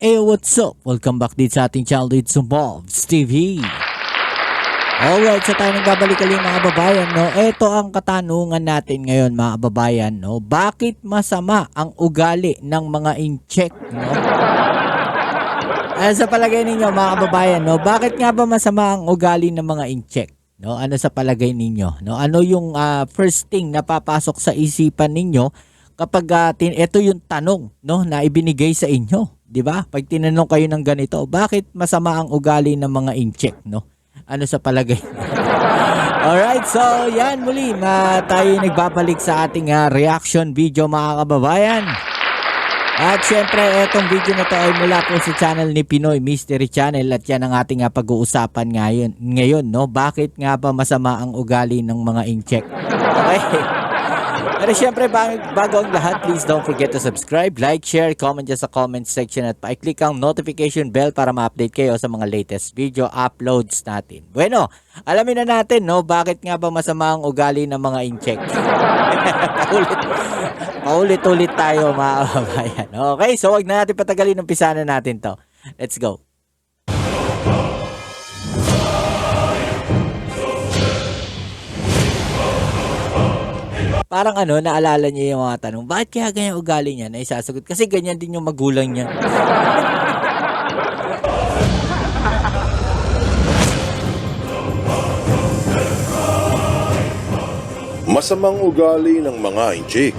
Hey, what's up? Welcome back dito sa ating channel dito sa Bob's TV. Alright, so tayo nagbabalik ulit mga babayan, no? Ito ang katanungan natin ngayon mga babayan, no? Bakit masama ang ugali ng mga incheck, no? Ano sa palagay ninyo mga babayan, no? Bakit nga ba masama ang ugali ng mga incheck? No? Ano sa palagay ninyo? No? Ano yung first thing na papasok sa isipan ninyo kapag ito yung tanong, no, na ibinigay sa inyo, 'di ba? Pag tinanong kayo ng ganito, bakit masama ang ugali ng mga incheck, no? Ano sa palagay? Alright, so yan muli na tayo nagbabalik sa ating reaction video mga kababayan. At syempre, etong video na to ay mula po sa channel ni Pinoy Mystery Channel at yan ang ating pag-uusapan ngayon, no? Bakit nga ba masama ang ugali ng mga incheck? Okay. Pero syempre, bago ang lahat, please don't forget to subscribe, like, share, comment dyan sa comment section at pa-click ang notification bell para ma-update kayo sa mga latest video uploads natin. Bueno, alamin na natin, no, bakit nga ba masama ang ugali ng mga incheck? Paulit-ulit tayo mga kababayan. Okay, so wag na natin patagalin, umpisa na natin to. Let's go. Parang naalala niya yung mga tanong, bakit kaya ganyan ugali niya na isasagot? Kasi ganyan din yung magulang niya. Masamang ugali ng mga incheck.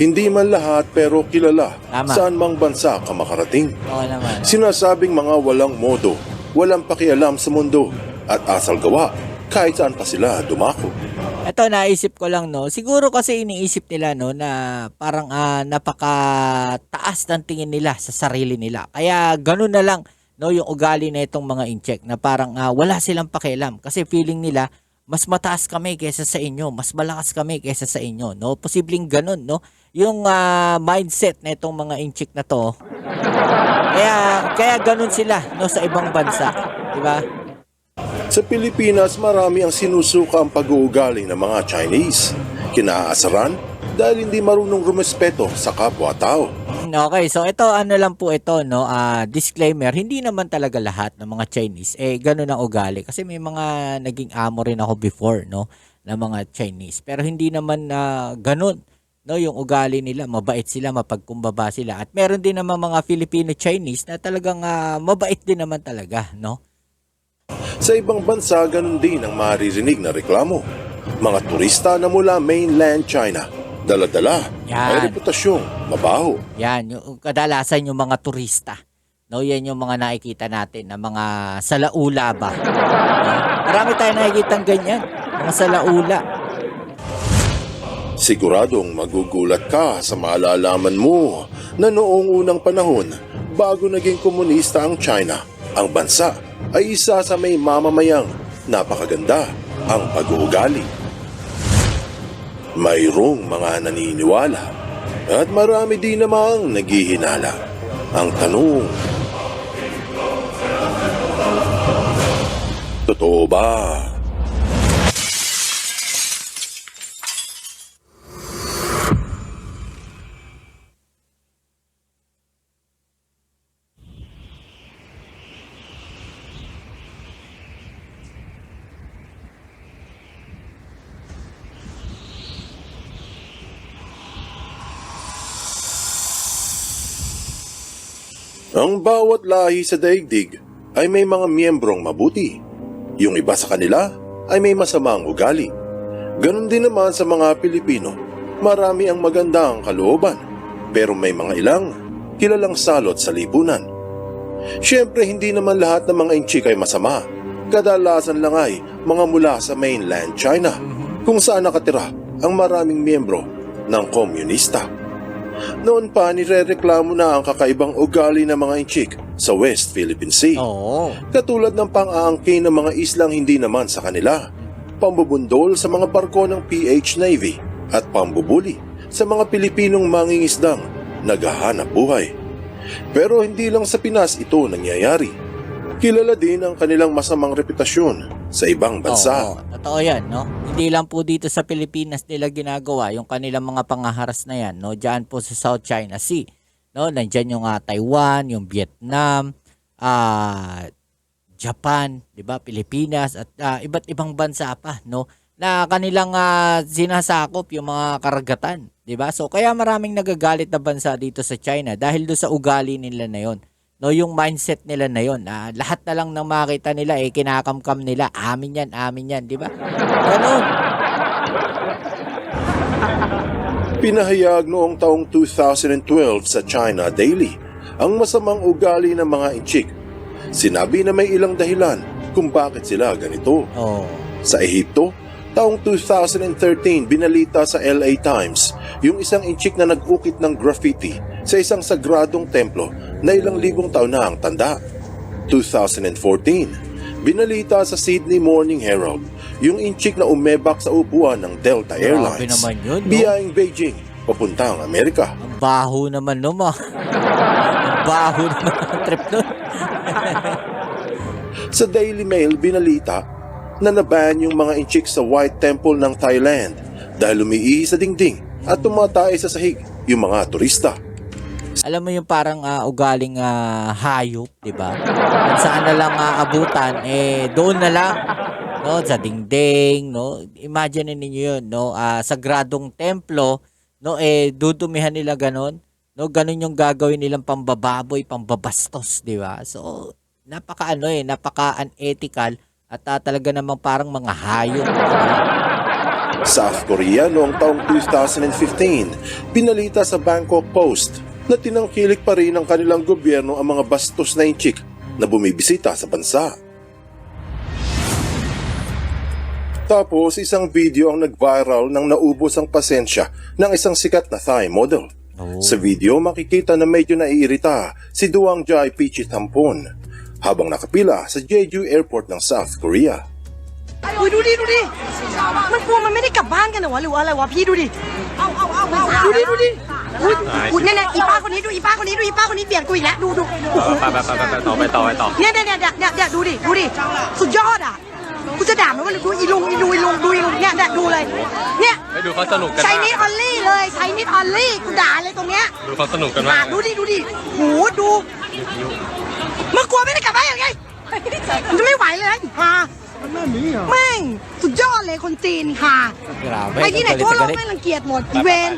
Hindi man lahat pero kilala. Tama. Saan mang bansa ka makarating. Oo naman. Sinasabing mga walang modo, walang pakialam sa mundo, at asal gawa kahit saan pa sila dumako. Ito, naisip ko lang, no, siguro kasi iniisip nila, no, na parang napakataas ng tingin nila sa sarili nila. Kaya ganun na lang, no, yung ugali na itong mga incheck na parang wala silang pakialam kasi feeling nila mas mataas kami kaysa sa inyo, mas malakas kami kaysa sa inyo, no? Posibleng ganun, no? Yung mindset na itong mga incheck na to. Kaya ganun sila, no, sa ibang bansa, di ba? Sa Pilipinas, marami ang sinusuka ang pag-uugali ng mga Chinese. Kinaasaran dahil hindi marunong rumespeto sa kapwa-tao. Okay, so ito lang po ito, no, disclaimer, hindi naman talaga lahat ng mga Chinese ganun ang ugali kasi may mga naging amo rin ako before, no, na mga Chinese. Pero hindi naman ganun, no, yung ugali nila, mabait sila, mapagkumbaba sila. At meron din naman mga Filipino Chinese na talagang mabait din naman talaga, no. Sa ibang bansa, ganun din ang maririnig na reklamo. Mga turista na mula mainland China, dala-dala, may reputasyong mabaho. Yan, yung kadalasan yung mga turista. No, yan yung mga nakikita natin na mga salaula ba. No? Marami tayong nakikitang ganyan, mga salaula. Siguradong magugulat ka sa malalaman mo na noong unang panahon, bago naging komunista ang China, ang bansa ay isa sa may mamamayang napakaganda ang pag-uugali. Mayroong mga naniniwala at marami din namang naghihinala. Ang tanong, totoo ba? Ang bawat lahi sa daigdig ay may mga miyembrong mabuti. Yung iba sa kanila ay may masamang ugali. Ganon din naman sa mga Pilipino. Marami ang magandang kalooban, pero may mga ilang kilalang salot sa lipunan. Siyempre, hindi naman lahat ng mga incheck ay masama. Kadalasan lang ay mga mula sa mainland China, kung saan nakatira ang maraming miyembro ng komunista. Noon pa, nirereklamo na ang kakaibang ugali ng mga incheck sa West Philippine Sea. Oo. Katulad ng pang-aangkin ng mga islang hindi naman sa kanila, pambubundol sa mga barko ng PH Navy at pambubuli sa mga Pilipinong mangingisdang naghahanap buhay. Pero hindi lang sa Pinas ito nangyayari. Kilala din ang kanilang masamang reputasyon sa ibang bansa. Oo, totoo yan, no? Hindi lang po dito sa Pilipinas nila ginagawa yung kanilang mga pangaharas na yan, no? Diyan po sa South China Sea. no? Nandiyan yung Taiwan, yung Vietnam, Japan, 'di ba? Pilipinas at iba't ibang bansa pa, no? Na kanilang sinasakop yung mga karagatan, 'di ba? So kaya maraming nagagalit na bansa dito sa China dahil do sa ugali nila na 'yon. No, yung mindset nila na 'yon. Lahat na lang ng makita nila kinakamkam nila, amin 'yan, 'di ba? Ganun. Pinahayag noong taong 2012 sa China Daily ang masamang ugali ng mga Inchik. Sinabi na may ilang dahilan kung bakit sila ganito. Oh. Sa Ehipto, taong 2013 binalita sa LA Times yung isang Inchik na nag-ukit ng graffiti sa isang sagradong templo na ilang libong taon na ang tanda. 2014, binalita sa Sydney Morning Herald yung Inchik na umebak sa upuan ng Delta Airlines. naman yun, no? Biyaheng Beijing, papuntang Amerika. Ang baho naman no, ma. Ang baho naman ang trip nun. Sa Daily Mail, binalita na naban yung mga Inchik sa White Temple ng Thailand dahil umiihi sa dingding at tumatay sa sahig yung mga turista. Alam mo yung parang ugaling hayop, 'di ba? At saan na lang abutan doon na lang, no, sa dingding, no. Imagine niyo 'yun, no, sagradong templo, no, dudumihan nila ganon, no, ganon yung gagawin nilang pambababoy, pambabastos, 'di ba? So napaka unethical at talaga namang parang mga hayop, 'di ba? South Korea noong taong 2015, binalita sa Bangkok Post na tinangkilik pa rin ng kanilang gobyerno ang mga bastos na Inchik na bumibisita sa bansa. Tapos isang video ang nag-viral nang naubos ang pasensya ng isang sikat na Thai model. Sa video makikita na medyo naiirita si Duang Jai Pichitampon habang nakapila sa Jeju Airport ng South Korea. อุ้ยดูดิมันกลัวมันไม่ได้กลับบ้านกันเหรอวะหรือว่าอะไรวะพี่ดูดิดูดิอุ้ยเนี่ยอีป้าคนนี้ดูอีป้าคนนี้เปลี่ยนกูอีกแล้วดูไปต่อเนี่ยดูดิสุดยอดอ่ะกูจะด่ามันว่าดูอีลุงเนี่ยดูเลยเนี่ย ไปดูเขาสนุกกัน ใช้นิดออลลี่เลยใช้นิดออลลี่กูด่าเลยตรงเนี้ย ดูเขาสนุกกันมาก ดูดิโหดูมึงกลัวไม่ได้กลับบ้านยังไงมันจะไม่ไหวเลยฮะแม่งสุดยอดเลยคนจีนค่ะ Grabe. ไปที่ไหน ang ทั่วโลก galit-galit. ไม่รังเกียจหมดอีเวน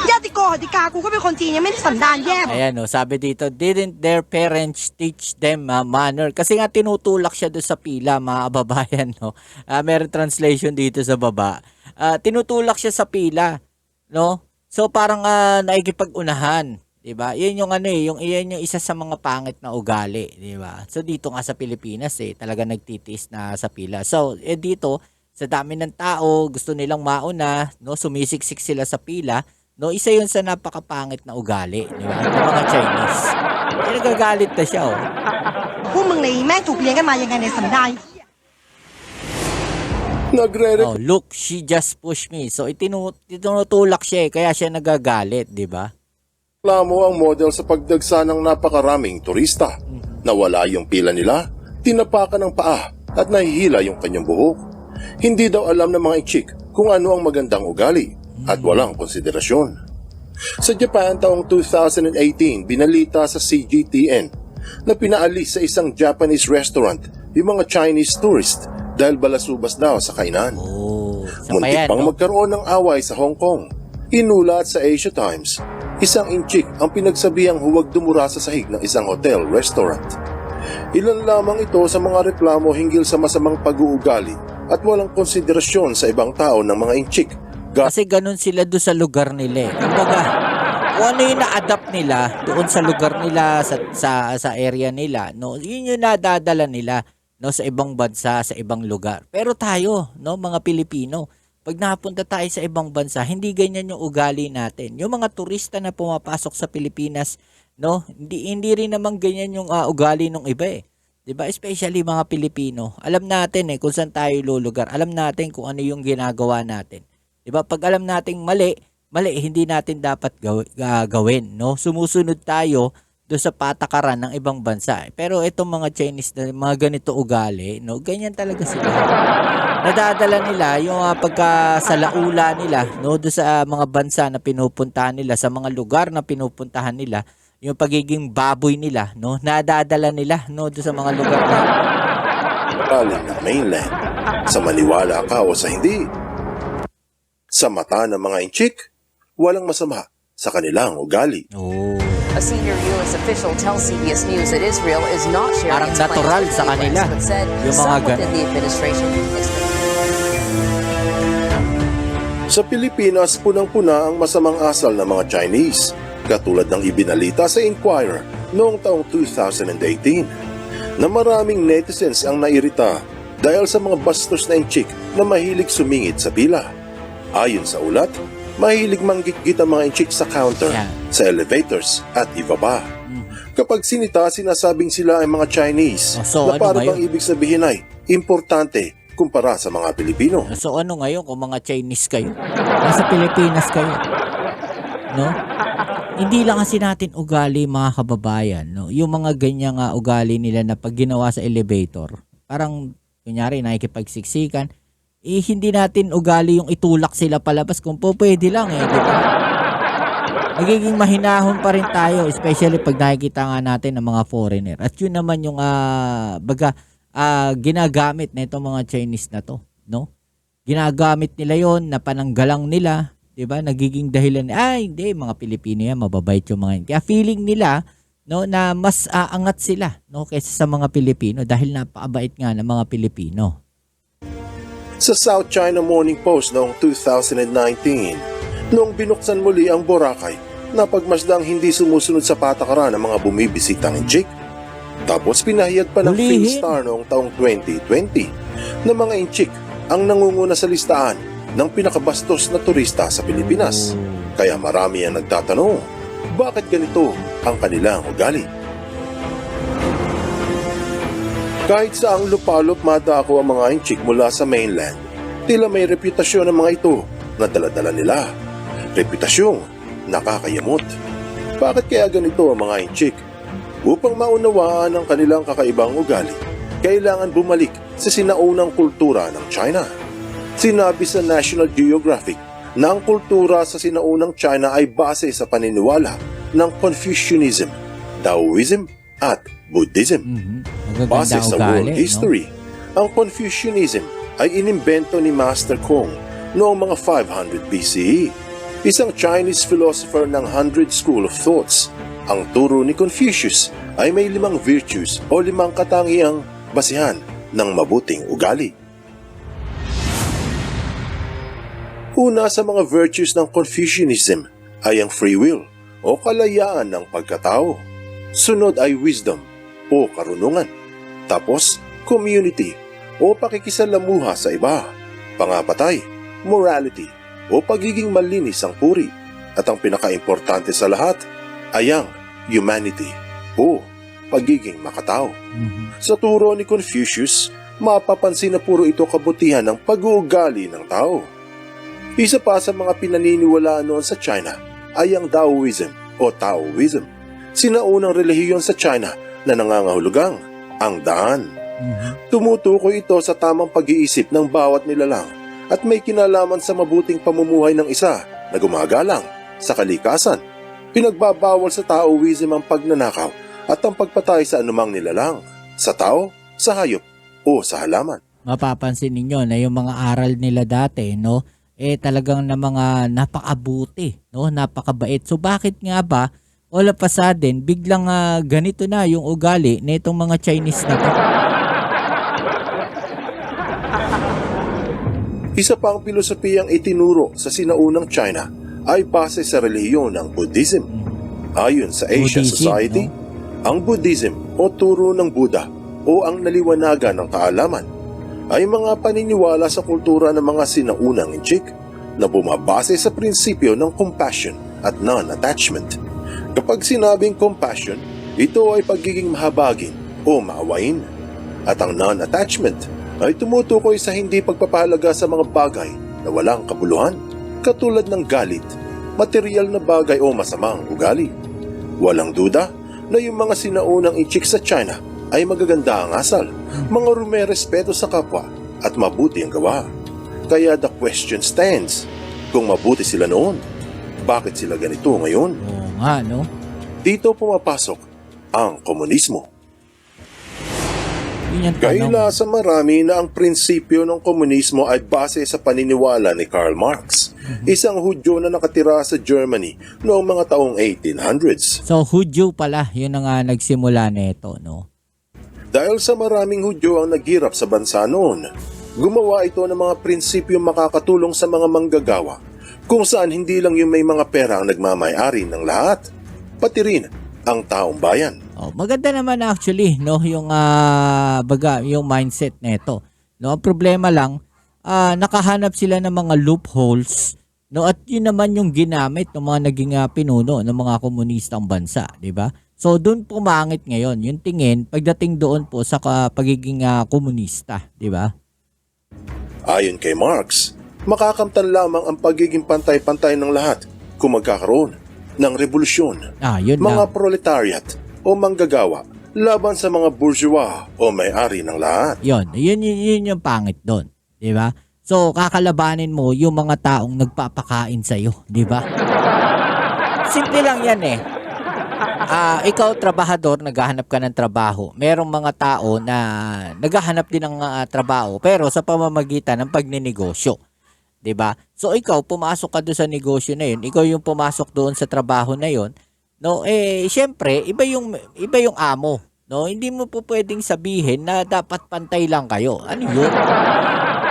ญาติกากูก็เป็นคนจีนยังไม่ได้สันดานแย่ Ayan, no, sabi dito, didn't their parents teach them manner? Kasi nga tinutulak siya doon sa pila, mga kababayan, no? Meron translation dito sa baba. Tinutulak siya sa pila, no? So parang naikipag-unahan, 'di ba? 'Yan yung iyan yung isa sa mga pangit na ugali, 'di ba? So dito nga sa Pilipinas talaga nagtitiis na sa pila. So dito sa dami ng tao, gusto nilang mauna, no? Sumisiksik sila sa pila. No, isa 'yun sa napakapangit na ugali, di ba? Ng mga Chinese. Nagagalit na siya, oh. พวกมึงเลยแม่งถูกเลี้ยงกันมายังไงในยสันดาน Nagre-reklamo Oh, look, she just pushed me. So itinutulak siya, kaya siya nagagalit, di ba? ang model sa pagdagsa ng napakaraming turista. Nawala yung pila nila, tinapakan ng paa at nahihila yung kanyang buhok. Hindi daw alam ng mga Inchik kung ano ang magandang ugali at walang konsiderasyon. Sa Japan taong 2018, binalita sa CGTN na pinaalis sa isang Japanese restaurant yung mga Chinese tourist dahil balasubas daw sa kainan. Oh, sa Muntik payan, pang no? magkaroon ng away sa Hong Kong. Inulat sa Asia Times, isang Inchik ang pinagsabihang huwag dumura sa sahig ng isang hotel restaurant. Ilan lamang ito sa mga reklamo hinggil sa masamang pag-uugali at walang konsiderasyon sa ibang tao ng mga Inchik. Kasi ganun sila doon sa lugar nila. Kumbaga, kung ano yung na-adapt nila doon sa lugar nila, sa area nila, no? Yun yung nadadala nila, no, sa ibang bansa, sa ibang lugar. Pero tayo, no, mga Pilipino, pag napunta tayo sa ibang bansa, hindi ganyan yung ugali natin. Yung mga turista na pumapasok sa Pilipinas, no, hindi rin naman ganyan yung ugali ng iba eh. 'Di ba? Especially mga Pilipino. Alam natin kung saan tayo lulugar. Alam natin kung ano yung ginagawa natin. 'Di ba? Pag alam nating mali, hindi natin dapat gawin, no? Sumusunod tayo doon sa patakaran ng ibang bansa. Pero itong mga Chinese na mga ganito ugali, no, ganyan talaga sila. Nadadala nila yung pagkasalaula nila, no, doon sa mga bansa na pinupuntahan nila, sa mga lugar na pinupuntahan nila, yung pagiging baboy nila, no, nadadala nila, no, doon sa mga lugar na galing ng mainland. Sa maniwala ka o sa hindi. Sa mata ng mga inchik, walang masama sa kanilang ugali. oh, A senior U.S. official tells CBS News that Israel is not sharing Parang its plans natural with sa the kanila, U.S., but said yung mga some within ganun. the administration expect Sa Pilipinas, punang-puna ang masamang asal ng mga Chinese, katulad ng ibinalita sa Inquirer noong taong 2018, na maraming netizens ang nairita dahil sa mga bastos na inchik na mahilig sumingit sa pila. Ayon sa ulat, mahilig manggitgit ang mga inchik sa counter, Yeah. sa elevators at iba pa. Kapag sinita, sinasabing sila ay mga Chinese, Oh, so na ano para ngayon? bang ibig sabihin ay importante kumpara sa mga Pilipino. So ano ngayon kung mga Chinese kayo? Nasa Pilipinas kayo. No? Hindi lang kasi natin ugali mga kababayan, no? Yung mga ganyang ugali nila na pag ginawa sa elevator, parang kunyari nakikipagsiksikan, hindi natin ugali yung itulak sila palabas kung po pwede lang di ba? Magiging mahinahon pa rin tayo, especially pag nakikita nga natin ng mga foreigner. At yun naman yung ginagamit na itong mga Chinese na to, no? Ginagamit nila yon na pananggalang nila, 'di ba? Nagiging dahilan hindi mga Pilipino yan, mababait yung mga yan. Kaya feeling nila, no, na mas aangat sila, no, kaysa sa mga Pilipino dahil napakabait nga ng mga Pilipino. Sa South China Morning Post noong 2019, noong binuksan muli ang Boracay, napagmasdang hindi sumusunod sa patakaran ng mga bumibisitang inchik. Tapos pinahayag pa ng Hulihin. Philstar noong taong 2020 na mga inchik ang nangunguna sa listahan ng pinakabastos na turista sa Pilipinas. Kaya marami ang nagtatanong, bakit ganito ang kanilang ugali? Kahit saang lupalop madako ang mga inchik mula sa mainland, tila may reputasyon ng mga ito na daladala nila. Reputasyong nakakayamot. Bakit kaya ganito ang mga inchik? Upang maunawaan ang kanilang kakaibang ugali, kailangan bumalik sa sinaunang kultura ng China. Sinabi sa National Geographic na ang kultura sa sinaunang China ay base sa paniniwala ng Confucianism, Taoism at Buddhism. Base Magaganda sa ugali, world history, ang Confucianism ay inimbento ni Master Kong noong mga 500 BCE, isang Chinese philosopher ng 100 School of Thoughts. Ang turo ni Confucius ay may 5 virtues o 5 katangiang basihan ng mabuting ugali. Una sa mga virtues ng Confucianism ay ang free will o kalayaan ng pagkatao. Sunod ay wisdom o karunungan. Tapos, community o pakikisalamuha sa iba. Pangapat ay morality o pagiging malinis ang puri. At ang pinakaimportante sa lahat ay ang humanity o pagiging makatao. Sa turo ni Confucius, mapapansin na puro ito kabutihan ng pag-uugali ng tao. Isa pa sa mga pinaniniwalaan noon sa China ay ang Taoism o Taoism, sinaunang relihiyon sa China na nangangahulugang ang daan. Tumutukoy ito sa tamang pag-iisip ng bawat nilalang at may kinalaman sa mabuting pamumuhay ng isa na gumagalang sa kalikasan. Pinagbabawal sa Taoism ang pagnanakaw at ang pagpatay sa anumang nilalang, sa tao, sa hayop o sa halaman. Mapapansin ninyo na yung mga aral nila dati, no, talagang na mga napakabuti, no, napakabait. So bakit nga ba all of a sudden biglang ganito na yung ugali na itong mga Chinese na to? Isa pa ang pilosopiyang itinuro sa sinaunang China ay base sa relihiyon ng Buddhism. Ayon sa Asia Buddhism, Society, ang Buddhism o turo ng Buddha o ang naliwanagan ng kaalaman ay mga paniniwala sa kultura ng mga sinaunang inchik na bumabase sa prinsipyo ng compassion at non-attachment. Kapag sinabing compassion, ito ay pagiging mahabagin o maawain. At ang non-attachment ay tumutukoy sa hindi pagpapahalaga sa mga bagay na walang kabuluhan, katulad ng galit, material na bagay o masamang ugali. Walang duda, na yung mga sinaunang inchik sa China ay magaganda ang asal, mga rumerespeto sa kapwa at mabuti ang gawa. Kaya the question stands, kung mabuti sila noon, bakit sila ganito ngayon? Oo nga, no? Dito pumapasok ang komunismo. Yun yung tanong. Kaila sa marami na ang prinsipyo ng komunismo ay base sa paniniwala ni Karl Marx, isang Hudyo na nakatira sa Germany noong mga taong 1800s. So, Hudyo pala, yun ang nagsimula nito, no? Dahil sa maraming Hudyo ang naghirap sa bansa noon, gumawa ito ng mga prinsipyo makakatulong sa mga manggagawa, kung saan hindi lang yung may mga pera ang nagmamay-ari ng lahat, pati rin ang taong bayan. Oh, maganda naman actually, no, yung yung mindset nito. No, ang problema lang, nakahanap sila ng mga loopholes, no, at yun naman yung ginamit ng mga naging pinuno ng mga komunistang bansa, 'di ba? So doon pumangit ngayon yung tingin pagdating doon po sa pagiging komunista, 'di ba? Ayon kay Marx, makakamtan lamang ang pagiging pantay-pantay ng lahat kung magkakaroon ng revolusyon, Yun mga lang. proletariat o manggagawa laban sa mga bourgeois o may-ari ng lahat. Yun yung pangit doon, 'di ba? So kakalabanin mo yung mga taong nagpapakain sa iyo, 'di ba? Simple lang 'yan eh. Ikaw trabahador, naghahanap ka ng trabaho. Merong mga tao na naghahanap din ng trabaho pero sa pamamagitan ng pagninegosyo. 'Di ba? So ikaw pumasok ka doon sa negosyo na 'yon, ikaw yung pumasok doon sa trabaho na 'yon. No, syempre, iba yung amo, no? Hindi mo po pwedeng sabihin na dapat pantay lang kayo. Ano 'yun?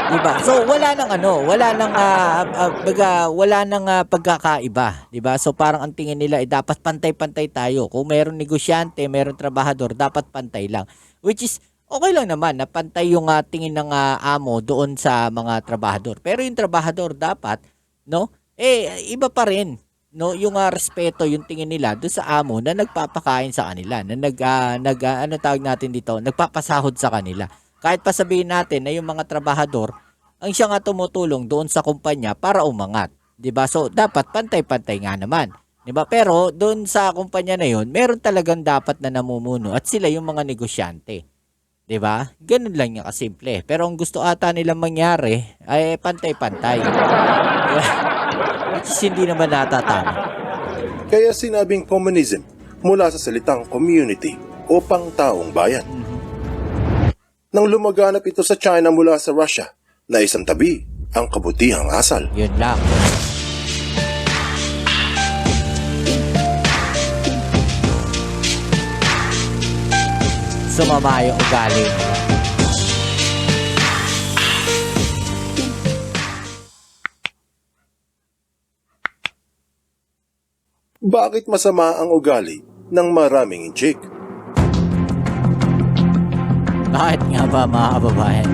'Di ba? So wala nang pagkakaiba, 'di ba? So parang ang tingin nila ay dapat pantay-pantay tayo. Kung mayroong negosyante, mayroong trabahador, dapat pantay lang. Which is okay lang naman na pantay yung tingin ng amo doon sa mga trabahador. Pero yung trabahador dapat, no? Iba pa rin, no? Yung respeto, yung tingin nila doon sa amo na nagpapakain sa kanila, na ano tawag natin dito, nagpapasahod sa kanila. Kahit pa sabihin natin na yung mga trabahador ang siya nga tumutulong doon sa kumpanya para umangat, 'di ba? So dapat pantay-pantay nga naman, 'di ba? Pero doon sa kumpanya na 'yon, meron talagang dapat na namumuno at sila yung mga negosyante. 'Di ba? Ganun lang yung kasimple. Pero ang gusto ata nilang mangyari ay pantay-pantay. Which is hindi naman natatama. Kaya sinabing communism mula sa salitang community o pangtaong bayan. Nang lumaganap ito sa China mula sa Russia, na isang tabi ang kabutihang asal. Yun lang. Sumama yung ugali nila. Bakit masama ang ugali ng maraming inchik? Bakit nga ba mga kababayan?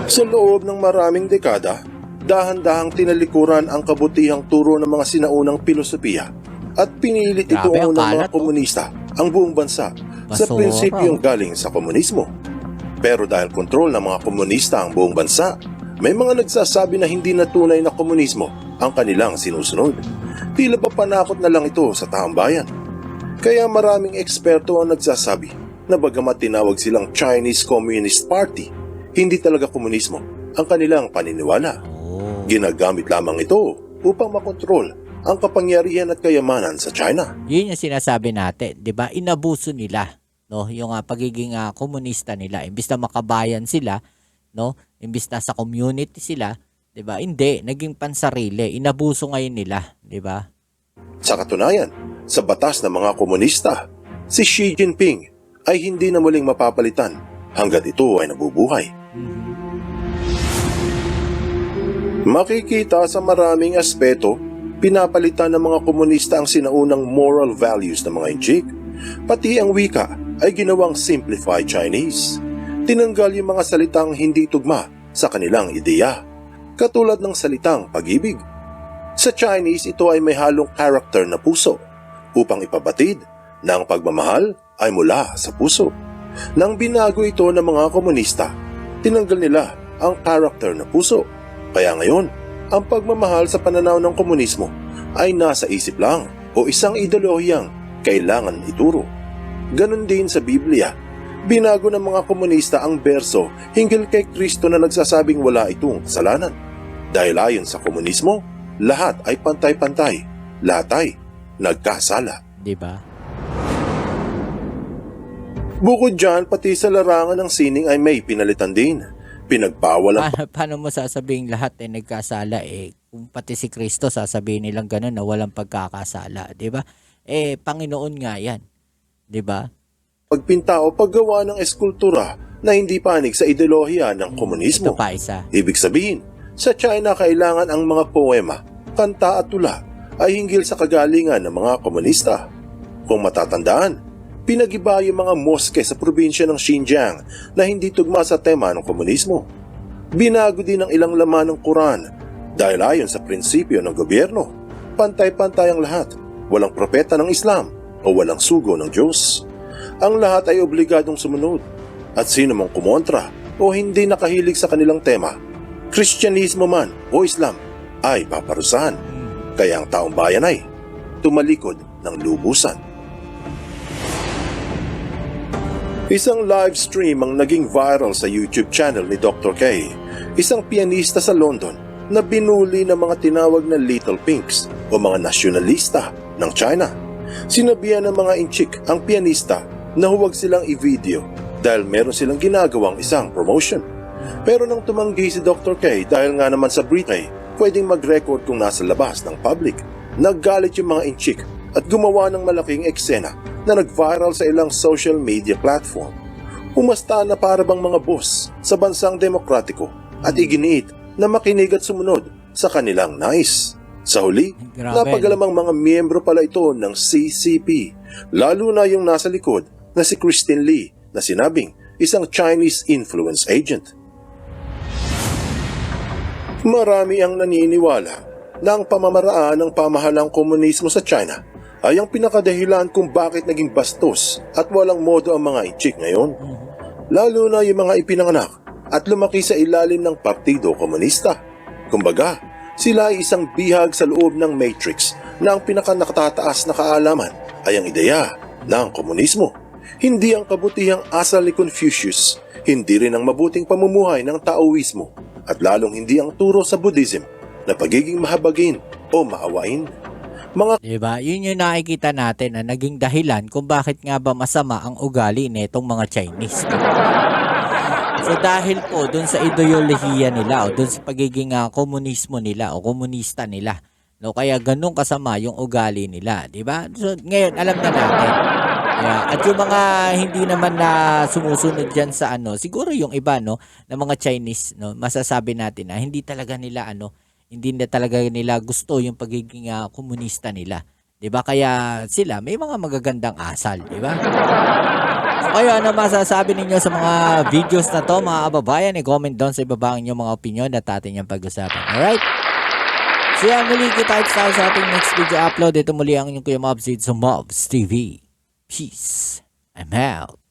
Sa loob ng maraming dekada, dahan-dahang tinalikuran ang kabutihang turo ng mga sinaunang filosofiya at pinilit Grabe, ituon ang ng mga kalat, oh. komunista ang buong bansa sa Basura, prinsipyong galing sa komunismo. Pero dahil kontrol ng mga komunista ang buong bansa, may mga nagsasabi na hindi na tunay na komunismo ang kanilang sinusunod. Tila ba panakot na lang ito sa taong bayan? Kaya maraming eksperto ang nagsasabi na bagamat tinawag silang Chinese Communist Party, hindi talaga komunismo ang kanilang paniniwala. Ginagamit lamang ito upang makontrol ang kapangyarihan at kayamanan sa China. Yun yung sinasabi natin, 'di ba? Inabuso nila, no, yung pagiging komunista nila. Imbis na makabayan sila, no? Imbis na sa community sila, 'di ba? Hindi, naging pansarili. Inabuso ngayon nila, 'di ba? Sa katunayan, sa batas ng mga komunista, si Xi Jinping ay hindi na muling mapapalitan hanggat ito ay nabubuhay. Makikita sa maraming aspeto, pinapalitan ng mga komunista ang sinaunang moral values ng mga inchik. Pati ang wika ay ginawang simplified Chinese. Tinanggal yung mga salitang hindi tugma sa kanilang ideya, katulad ng salitang pag-ibig. Sa Chinese, ito ay may halong character na puso upang ipabatid na ang pagmamahal ay mula sa puso. Nang binago ito ng mga komunista, tinanggal nila ang character na puso. Kaya ngayon, ang pagmamahal sa pananaw ng komunismo ay nasa isip lang o isang ideolohiyang kailangan ituro. Ganon din sa Biblia. Binago ng mga komunista ang berso hinggil kay Kristo na nagsasabing wala itong kasalanan. Dahil ayon sa komunismo, lahat ay pantay-pantay. Lahat ay nagkasala. Di ba? Bukod dyan, pati sa larangan ng sining ay may pinalitan din. Pinagbawal ang Paano mo sasabing lahat ay nagkasala kung pati si Kristo sasabihin nilang gano'n na walang pagkakasala, 'di ba? Panginoon nga 'yan. 'Di ba? pagpinta o paggawa ng eskultura na hindi panig sa ideolohiya ng komunismo. Ito pa isa. Ibig sabihin, sa China kailangan ang mga poema, kanta at tula ay hinggil sa kagalingan ng mga komunista. Kung matatandaan, pinagiba yung mga moske sa probinsya ng Xinjiang na hindi tugma sa tema ng komunismo. Binago din ang ilang laman ng Quran dahil ayon sa prinsipyo ng gobyerno, pantay-pantay ang lahat, walang propeta ng Islam o walang sugo ng Diyos. Ang lahat ay obligadong sumunod at sino mang kumontra o hindi nakahilig sa kanilang tema, Kristyanismo man o Islam, ay paparusahan. Kaya ang taong bayan ay tumalikod ng lubusan. Isang live stream ang naging viral sa YouTube channel ni Dr. K, isang pianista sa London na binuli ng mga tinawag na Little Pinks o mga nasyonalista ng China. Sinabihan ng mga inchik ang pianista na huwag silang i-video dahil meron silang ginagawang isang promotion. Pero nang tumanggi si Dr. K dahil nga naman sa Britain, pwedeng mag-record kung nasa labas ng public, naggalit yung mga inchik at gumawa ng malaking eksena na nag-viral sa ilang social media platform. Umasta na para bang mga boss sa bansang demokratiko at iginiit na makinig at sumunod sa kanilang nais. Sa huli, Grabe, napagalamang mga miyembro pala ito ng CCP, lalo na yung nasa likod na si Christine Lee na sinabing isang Chinese influence agent. Marami ang naniniwala na ang pamamaraan ng pamahalang komunismo sa China ay ang pinakadahilan kung bakit naging bastos at walang modo ang mga inchik ngayon. Lalo na yung mga ipinanganak at lumaki sa ilalim ng Partido Komunista. Kumbaga, sila ay isang bihag sa loob ng matrix na ang pinakanakatataas na kaalaman ay ang ideya ng komunismo. Hindi ang kabutihang asal ni Confucius, hindi rin ang mabuting pamumuhay ng Taoismo, at lalong hindi ang turo sa Buddhism na pagiging mahabagin o maawain. Mga Diba? Yun yung nakikita natin na naging dahilan kung bakit nga ba masama ang ugali nitong mga Chinese. So dahil po dun sa ideolohiya nila o dun sa pagiging komunismo nila o komunista nila, no, kaya ganun kasama yung ugali nila, di ba? So ngayon alam na natin. Yeah. At yung mga hindi naman na sumusunod diyan sa siguro yung iba no na mga Chinese no, masasabi natin na hindi talaga nila hindi na talaga nila gusto yung pagiging komunista nila. 'Di ba? Kaya sila may mga magagandang asal, 'di ba? So kayo ano masasabi ninyo sa mga videos na to, mga kababayan? I-comment down sa ibaba ang inyong mga opinion at atin yung pag-usapan. Alright? So yan, muli kita sa ating next video upload. Ito muli ang inyong Kuya Mobs sa Mobs TV. Peace. I'm out.